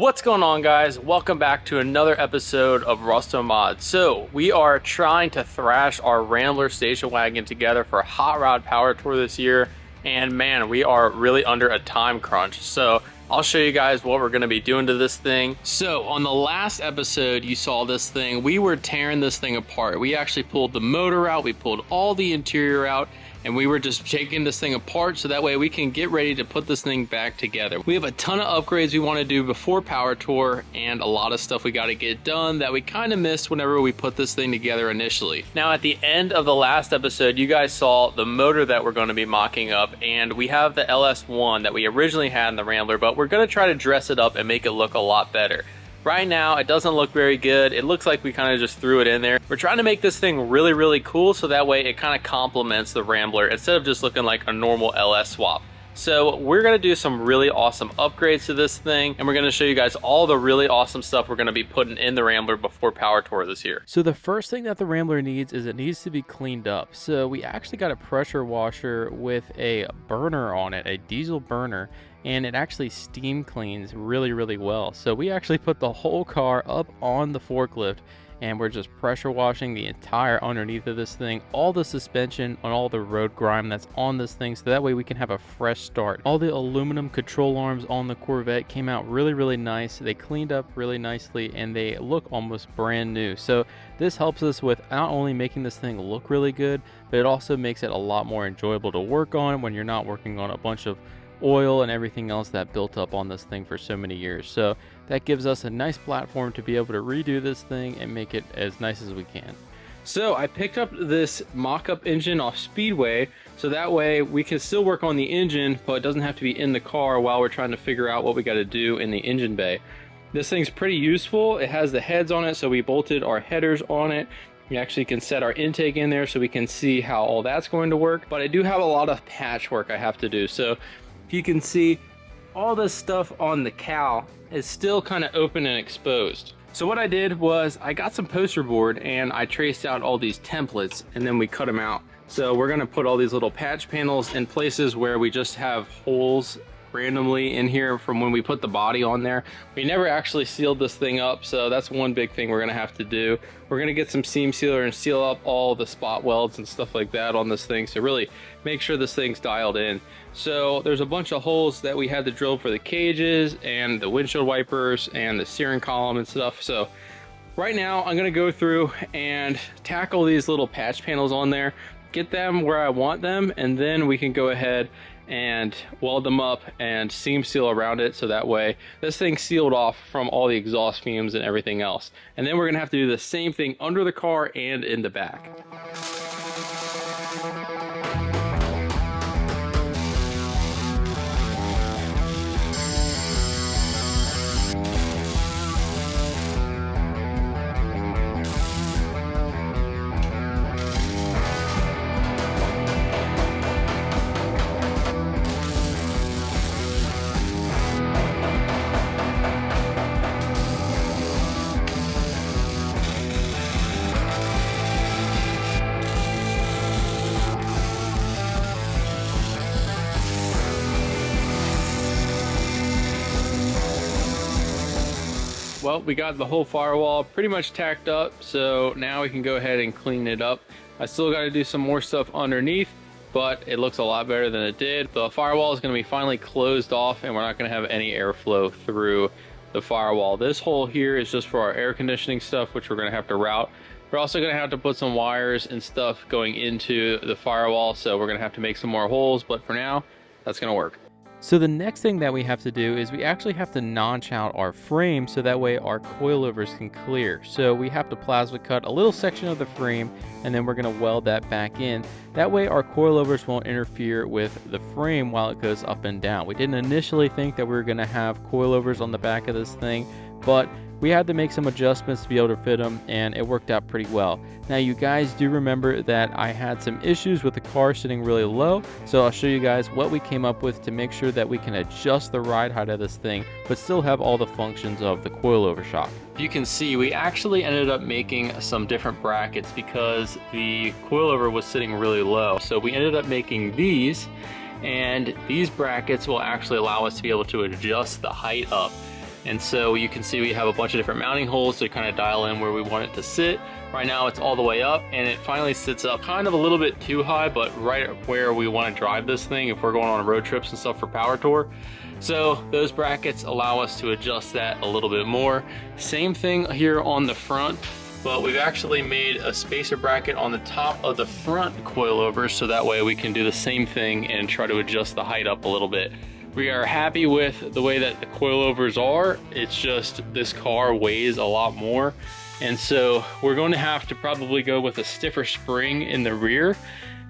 What's going on, guys? Welcome back to another episode of Rusto Mod. So we are trying to thrash our Rambler station wagon together for a hot rod power tour this year, and man, we are really under a time crunch. So I'll show you guys what we're going to be doing to this thing. So on the last episode you saw this thing, we were tearing this thing apart. We actually pulled the motor out, we pulled all the interior out, and we were just taking this thing apart so that way we can get ready to put this thing back together. We have a ton of upgrades we want to do before power tour and a lot of stuff we got to get done that we kind of missed whenever we put this thing together initially. Now at the end of the last episode you guys saw the motor that we're going to be mocking up, and we have the LS1 that we originally had in the Rambler, but we're going to try to dress it up and make it look a lot better. Right now it doesn't look very good. It looks like we kind of just threw it in there. We're trying to make this thing really cool so that way it kind of complements the Rambler instead of just looking like a normal LS swap. So we're going to do some really awesome upgrades to this thing, and we're going to show you guys all the really awesome stuff we're going to be putting in the Rambler before power tour this year. So the first thing that the Rambler needs is it needs to be cleaned up. So we actually got a pressure washer with a burner on it, a diesel burner, and it actually steam cleans really well. So we actually put the whole car up on the forklift and we're just pressure washing the entire underneath of this thing, all the suspension and all the road grime that's on this thing, so that way we can have a fresh start. All the aluminum control arms on the Corvette came out really nice. They cleaned up really nicely and they look almost brand new. So this helps us with not only making this thing look really good, but it also makes it a lot more enjoyable to work on when you're not working on a bunch of oil and everything else that built up on this thing for so many years. So that gives us a nice platform to be able to redo this thing and make it as nice as we can. So I picked up this mock-up engine off Speedway so that way we can still work on the engine, but it doesn't have to be in the car while we're trying to figure out what we got to do in the engine bay. This thing's pretty useful. It has the heads on it, so we bolted our headers on it. We actually can set our intake in there so we can see how all that's going to work, but I do have a lot of patchwork I have to do. So you can see all this stuff on the cowl is still kind of open and exposed. So what I did was I got some poster board and I traced out all these templates and then we cut them out. So we're going to put all these little patch panels in places where we just have holes randomly in here from when we put the body on there. We never actually sealed this thing up, so that's one big thing we're gonna have to do. We're gonna get some seam sealer and seal up all the spot welds and stuff like that on this thing, so really make sure this thing's dialed in. So there's a bunch of holes that we had to drill for the cages and the windshield wipers and the steering column and stuff. So right now I'm gonna go through and tackle these little patch panels on there, get them where I want them, and then we can go ahead and weld them up and seam seal around it, so that way this thing's sealed off from all the exhaust fumes and everything else. And then we're gonna have to do the same thing under the car and in the back. Well, we got the whole firewall pretty much tacked up, so now we can go ahead and clean it up. I still got to do some more stuff underneath, but it looks a lot better than it did. The firewall is going to be finally closed off and we're not going to have any airflow through the firewall. This hole here is just for our air conditioning stuff, which we're going to have to route. We're also going to have to put some wires and stuff going into the firewall, so we're going to have to make some more holes, but for now, that's going to work. So the next thing that we have to do is we actually have to notch out our frame so that way our coilovers can clear. So we have to plasma cut a little section of the frame and then we're going to weld that back in. That way our coilovers won't interfere with the frame while it goes up and down. We didn't initially think that we were going to have coilovers on the back of this thing, but we had to make some adjustments to be able to fit them, and it worked out pretty well. Now you guys do remember that I had some issues with the car sitting really low, so I'll show you guys what we came up with to make sure that we can adjust the ride height of this thing but still have all the functions of the coilover shock. You can see we actually ended up making some different brackets because the coilover was sitting really low, so we ended up making these, and these brackets will actually allow us to be able to adjust the height up. And so you can see we have a bunch of different mounting holes to kind of dial in where we want it to sit. Right now it's all the way up, and it finally sits up kind of a little bit too high, but right where we want to drive this thing if we're going on road trips and stuff for power tour. So those brackets allow us to adjust that a little bit more. Same thing here on the front, but we've actually made a spacer bracket on the top of the front coilovers, so that way we can do the same thing and try to adjust the height up a little bit. We are happy with the way that the coilovers are. It's just this car weighs a lot more, and so we're going to have to probably go with a stiffer spring in the rear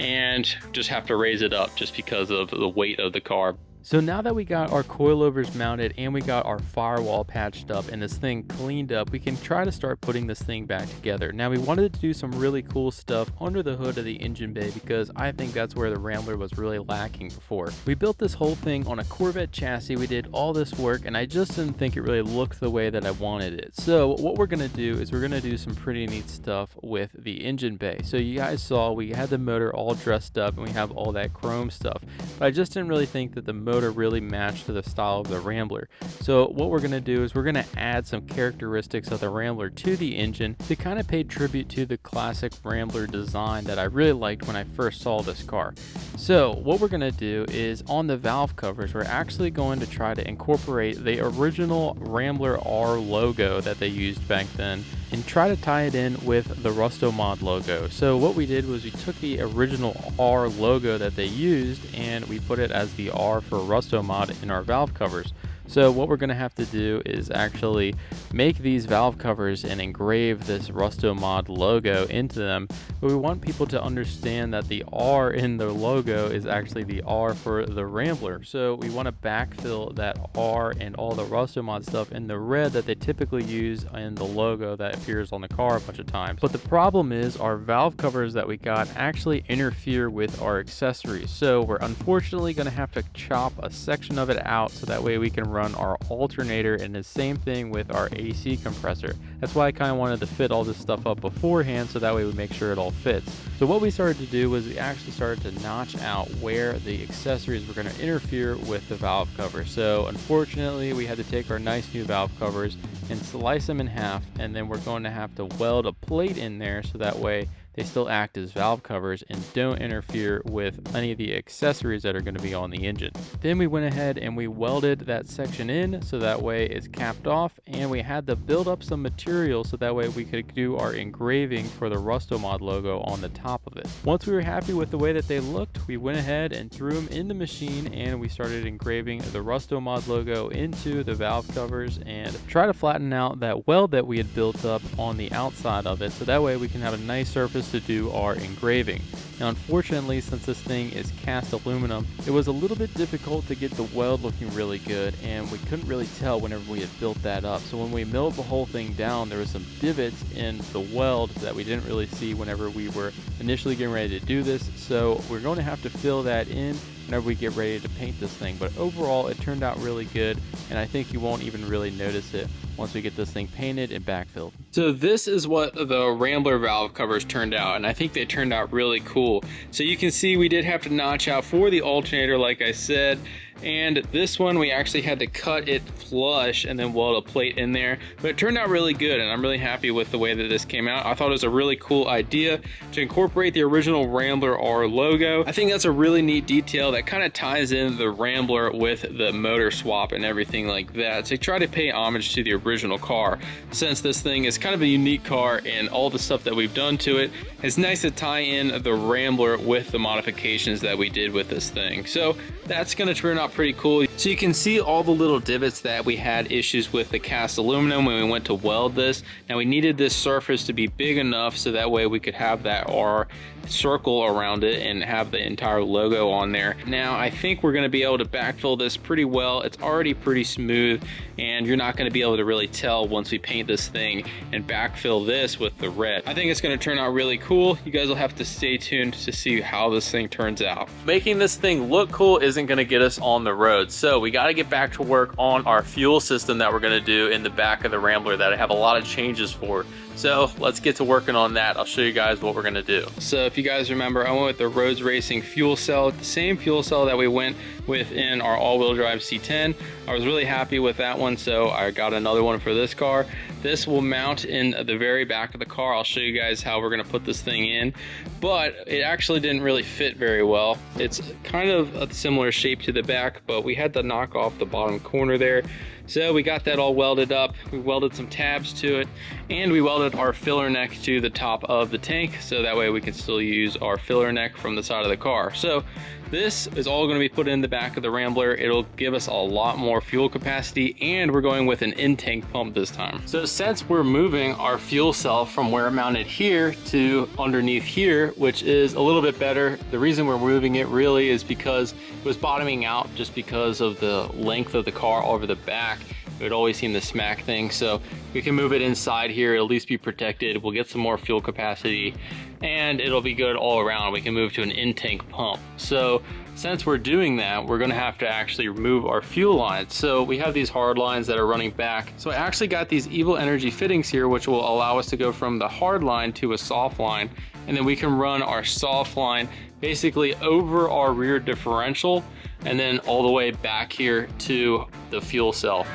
and just have to raise it up just because of the weight of the car. So now that we got our coilovers mounted and we got our firewall patched up and this thing cleaned up, we can try to start putting this thing back together. Now we wanted to do some really cool stuff under the hood of the engine bay because I think that's where the Rambler was really lacking before. We built this whole thing on a Corvette chassis. We did all this work and I just didn't think it really looked the way that I wanted it. So what we're going to do is we're going to do some pretty neat stuff with the engine bay. So you guys saw we had the motor all dressed up and we have all that chrome stuff, but I just didn't really think that the motor really matched to the style of the Rambler. So what we're going to do is we're going to add some characteristics of the Rambler to the engine to kind of pay tribute to the classic Rambler design that I really liked when I first saw this car. So what we're going to do is on the valve covers, we're actually going to try to incorporate the original Rambler R logo that they used back then and try to tie it in with the Rustomod logo. So what we did was we took the original R logo that they used and we put it as the R for Rustomod in our valve covers. So what we're going to have to do is actually make these valve covers and engrave this Rustomod logo into them. But we want people to understand that the R in the logo is actually the R for the Rambler. So we want to backfill that R and all the Rustomod stuff in the red that they typically use in the logo that appears on the car a bunch of times. But the problem is our valve covers that we got actually interfere with our accessories. So we're unfortunately going to have to chop a section of it out so that way we can run our alternator, and the same thing with our AC compressor. That's why I kind of wanted to fit all this stuff up beforehand so that way we make sure it all fits. So what we started to do was we actually started to notch out where the accessories were going to interfere with the valve cover. So unfortunately we had to take our nice new valve covers and slice them in half, and then we're going to have to weld a plate in there so that way they still act as valve covers and don't interfere with any of the accessories that are going to be on the engine. Then we went ahead and we welded that section in so that way it's capped off, and we had to build up some material so that way we could do our engraving for the Rustomod logo on the top of it. Once we were happy with the way that they looked, we went ahead and threw them in the machine and we started engraving the Rustomod logo into the valve covers and try to flatten out that weld that we had built up on the outside of it so that way we can have a nice surface to do our engraving. Now unfortunately, since this thing is cast aluminum, it was a little bit difficult to get the weld looking really good, and we couldn't really tell whenever we had built that up. So when we milled the whole thing down, there was some divots in the weld that we didn't really see whenever we were initially getting ready to do this. So we're going to have to fill that in whenever we get ready to paint this thing. But overall it turned out really good, and I think you won't even really notice it once we get this thing painted and backfilled. So this is what the Rambler valve covers turned out, and I think they turned out really cool. So you can see we did have to notch out for the alternator like I said, and this one we actually had to cut it flush and then weld a plate in there, but it turned out really good and I'm really happy with the way that this came out. I thought it was a really cool idea to incorporate the original Rambler R logo. I think that's a really neat detail that kind of ties in the Rambler with the motor swap and everything like that, to try to pay homage to the original car. Since this thing is kind of a unique car and all the stuff that we've done to it, it's nice to tie in the Rambler with the modifications that we did with this thing. So that's going to turn out pretty cool. So you can see all the little divots that we had issues with the cast aluminum when we went to weld this. Now we needed this surface to be big enough so that way we could have that R circle around it and have the entire logo on there. Now I think we're going to be able to backfill this pretty well. It's already pretty smooth and you're not going to be able to really tell once we paint this thing and backfill this with the red. I think it's going to turn out really cool. You guys will have to stay tuned to see how this thing turns out. Making this thing look cool isn't going to get us on the road. So So we got to get back to work on our fuel system that we're going to do in the back of the Rambler that I have a lot of changes for. So let's get to working on that. I'll show you guys what we're going to do. So if you guys remember, I went with the Rhodes Racing fuel cell, the same fuel cell that we went with in our all-wheel drive C10. I was really happy with that one, so I got another one for this car. This will mount in the very back of the car. I'll show you guys how we're going to put this thing in, but it actually didn't really fit very well. It's kind of a similar shape to the back, but we had to knock off the bottom corner there. So we got that all welded up. We welded some tabs to it, and we welded our filler neck to the top of the tank, so that way we can still use our filler neck from the side of the car. So this is all going to be put in the back of the Rambler. It'll give us a lot more fuel capacity, and we're going with an in-tank pump this time. So since we're moving our fuel cell from where it mounted here to underneath here, which is a little bit better, the reason we're moving it really is because it was bottoming out just because of the length of the car over the back. It would always seem to smack things, so we can move it inside here. It'll at least be protected. We'll get some more fuel capacity, and it'll be good all around. We can move to an in-tank pump. So since we're doing that, we're gonna have to actually remove our fuel lines. So we have these hard lines that are running back. So I actually got these Evil Energy fittings here, which will allow us to go from the hard line to a soft line, and then we can run our soft line basically over our rear differential and then all the way back here to the fuel cell.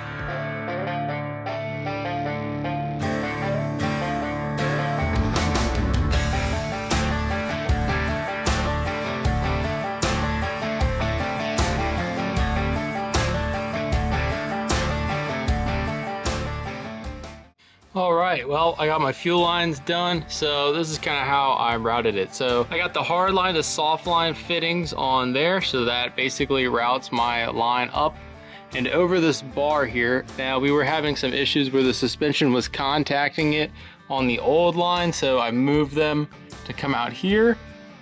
All right, well, I got my fuel lines done. So this is kind of how I routed it. So I got the hard line to soft line fittings on there. So that basically routes my line up and over this bar here. Now we were having some issues where the suspension was contacting it on the old line. So I moved them to come out here,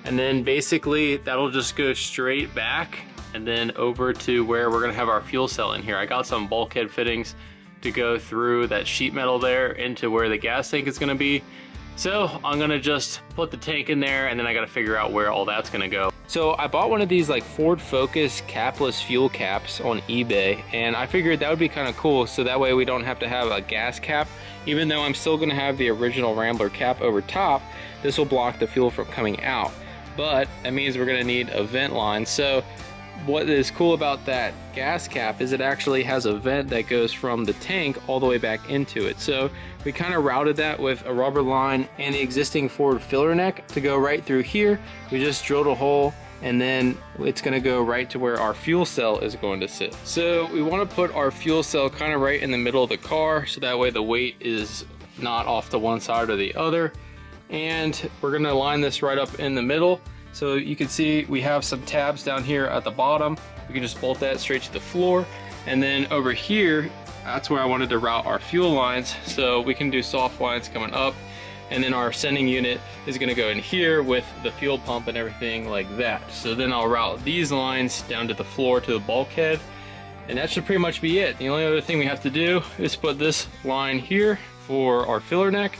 and then basically that'll just go straight back and then over to where we're gonna have our fuel cell in here. I got some bulkhead fittings to go through that sheet metal there into where the gas tank is going to be. So I'm going to just put the tank in there, and then I got to figure out where all that's going to go. So I bought one of these like Ford Focus capless fuel caps on eBay, and I figured that would be kind of cool, so that way we don't have to have a gas cap. Even though I'm still going to have the original Rambler cap over top, this will block the fuel from coming out, but that means we're going to need a vent line. So what is cool about that gas cap is it actually has a vent that goes from the tank all the way back into it. So we kind of routed that with a rubber line and the existing Ford filler neck to go right through here. We just drilled a hole, and then it's going to go right to where our fuel cell is going to sit. So we want to put our fuel cell kind of right in the middle of the car, so that way the weight is not off to one side or the other. And we're going to line this right up in the middle. So you can see we have some tabs down here at the bottom. We can just bolt that straight to the floor. And then over here, that's where I wanted to route our fuel lines. So we can do soft lines coming up. And then our sending unit is gonna go in here with the fuel pump and everything like that. So then I'll route these lines down to the floor to the bulkhead. And that should pretty much be it. The only other thing we have to do is put this line here for our filler neck,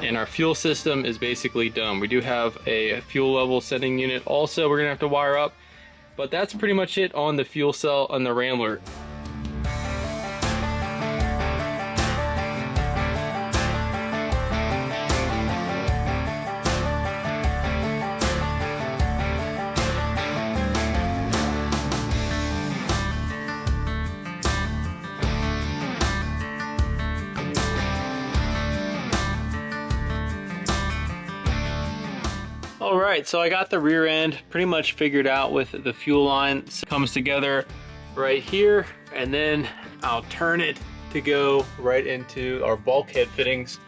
and our fuel system is basically done. We do have a fuel level sending unit also we're gonna have to wire up, but that's pretty much it on the fuel cell on the Rambler. All right, so I got the rear end pretty much figured out with the fuel line. So it comes together right here, and then I'll turn it to go right into our bulkhead fittings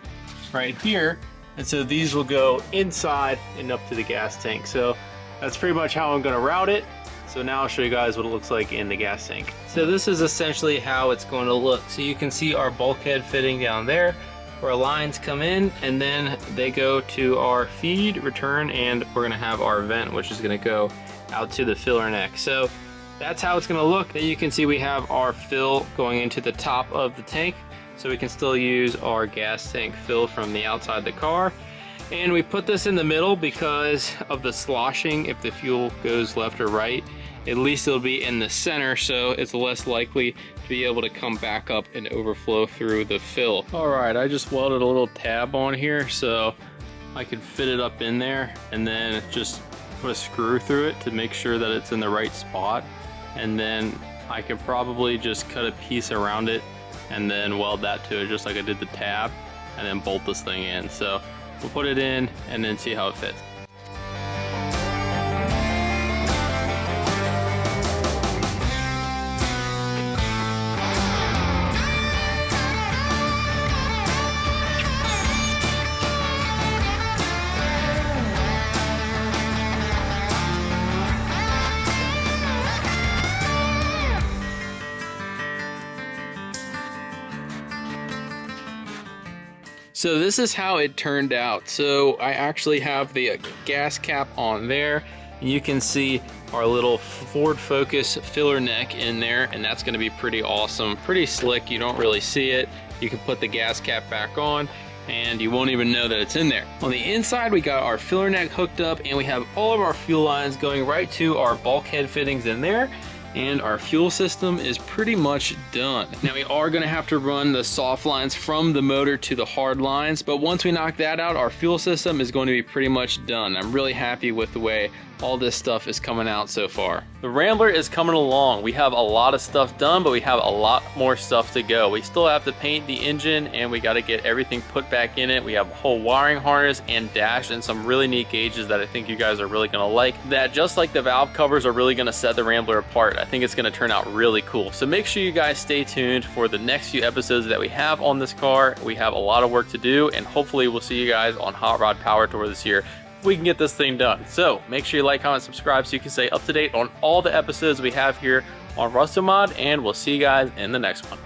right here. And so these will go inside and up to the gas tank. So that's pretty much how I'm gonna route it. So now I'll show you guys what it looks like in the gas tank. So this is essentially how it's going to look. So you can see our bulkhead fitting down there, where lines come in, and then they go to our feed, return, and we're gonna have our vent, which is gonna go out to the filler neck. So that's how it's gonna look. Then you can see we have our fill going into the top of the tank, so we can still use our gas tank fill from the outside the car. And we put this in the middle because of the sloshing. If the fuel goes left or right, at least it'll be in the center, so it's less likely to be able to come back up and overflow through the fill. All right, I just welded a little tab on here so I can fit it up in there, and then just put a screw through it to make sure that it's in the right spot. And then I can probably just cut a piece around it and then weld that to it just like I did the tab, and then bolt this thing in. So we'll put it in and then see how it fits. So this is how it turned out. So I actually have the gas cap on there. You can see our little Ford Focus filler neck in there, and that's gonna be pretty awesome, pretty slick. You don't really see it. You can put the gas cap back on and you won't even know that it's in there. On the inside, we got our filler neck hooked up, and we have all of our fuel lines going right to our bulkhead fittings in there. And our fuel system is pretty much done. Now we are gonna have to run the soft lines from the motor to the hard lines, but once we knock that out, our fuel system is going to be pretty much done. I'm really happy with the way all this stuff is coming out so far. The Rambler is coming along. We have a lot of stuff done, but we have a lot more stuff to go. We still have to paint the engine, and we gotta get everything put back in it. We have a whole wiring harness and dash and some really neat gauges that I think you guys are really gonna like, that just like the valve covers are really gonna set the Rambler apart. I think it's gonna turn out really cool. So make sure you guys stay tuned for the next few episodes that we have on this car. We have a lot of work to do, and hopefully we'll see you guys on Hot Rod Power Tour this year. We can get this thing done. So make sure you like, comment, subscribe so you can stay up to date on all the episodes we have here on Rustomod, and we'll see you guys in the next one.